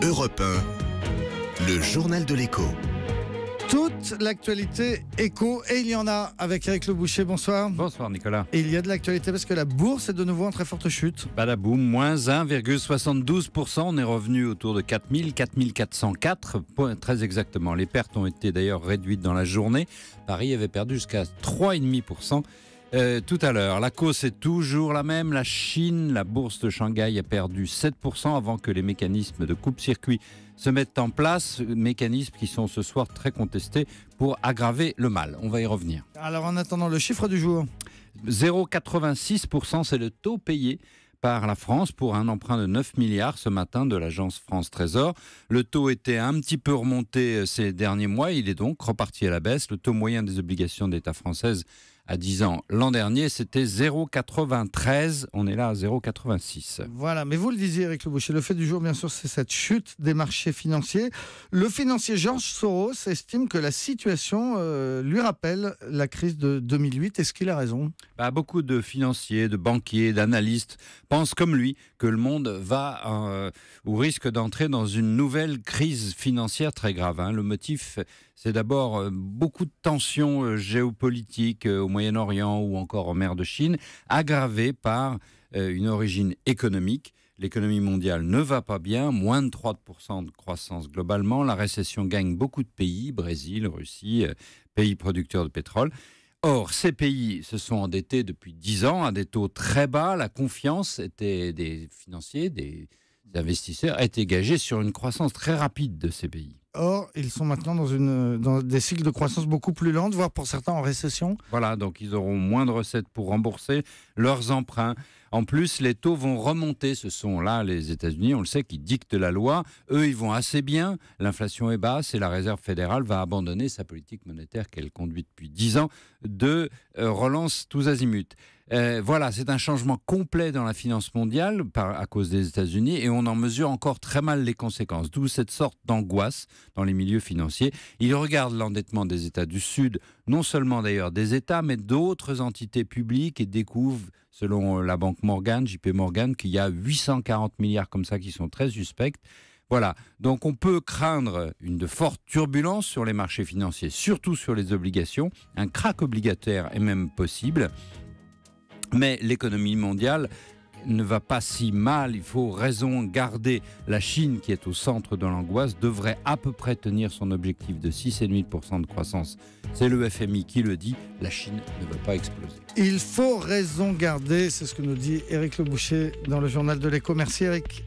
Europe 1, le journal de l'écho. Toute l'actualité éco, et il y en a avec Eric Le Boucher, bonsoir. Bonsoir Nicolas. Et il y a de l'actualité parce que la bourse est de nouveau en très forte chute. Badaboum, moins 1,72%. On est revenu autour de 4404 points, très exactement. Les pertes ont été d'ailleurs réduites dans la journée. Paris avait perdu jusqu'à 3,5%. Tout à l'heure, la cause est toujours la même. La Chine, la bourse de Shanghai a perdu 7% avant que les mécanismes de coupe-circuit se mettent en place. Mécanismes qui sont ce soir très contestés pour aggraver le mal. On va y revenir. Alors en attendant, le chiffre du jour. 0,86%, c'est le taux payé par la France pour un emprunt de 9 milliards ce matin de l'agence France Trésor. Le taux était un petit peu remonté ces derniers mois. Il est donc reparti à la baisse. Le taux moyen des obligations d'État françaises à 10 ans l'an dernier, c'était 0,93. On est là à 0,86. Voilà, mais vous le disiez, Eric Le Boucher, le fait du jour, bien sûr, c'est cette chute des marchés financiers. Le financier George Soros estime que la situation lui rappelle la crise de 2008. Est-ce qu'il a raison ? Beaucoup de financiers, de banquiers, d'analystes pensent comme lui que le monde va ou risque d'entrer dans une nouvelle crise financière très grave. Le motif, c'est d'abord beaucoup de tensions géopolitiques au Moyen-Orient ou encore en mer de Chine, aggravées par une origine économique. L'économie mondiale ne va pas bien, moins de 3% de croissance globalement. La récession gagne beaucoup de pays, Brésil, Russie, pays producteurs de pétrole. Or, ces pays se sont endettés depuis 10 ans à des taux très bas. La confiance des financiers, des investisseurs, a été gagée sur une croissance très rapide de ces pays. Or, ils sont maintenant dans des cycles de croissance beaucoup plus lents, voire pour certains en récession. Voilà, donc ils auront moins de recettes pour rembourser leurs emprunts. En plus, les taux vont remonter. Ce sont là les États-Unis, on le sait, qui dictent la loi. Eux, ils vont assez bien. L'inflation est basse et la Réserve fédérale va abandonner sa politique monétaire qu'elle conduit depuis 10 ans de relance tous azimuts. Voilà, c'est un changement complet dans la finance mondiale à cause des États-Unis et on en mesure encore très mal les conséquences. D'où cette sorte d'angoisse dans les milieux financiers. Ils regardent l'endettement des États du Sud, non seulement d'ailleurs des États, mais d'autres entités publiques et découvrent, selon la banque Morgan, JP Morgan, qu'il y a 840 milliards comme ça qui sont très suspects. Voilà, donc on peut craindre de fortes turbulences sur les marchés financiers, surtout sur les obligations. Un krach obligataire est même possible. Mais l'économie mondiale ne va pas si mal, il faut raison garder. La Chine, qui est au centre de l'angoisse, devrait à peu près tenir son objectif de 6,5% de croissance. C'est le FMI qui le dit, la Chine ne va pas exploser. Il faut raison garder, c'est ce que nous dit Eric Le Boucher dans le journal de l'écho. Merci Eric.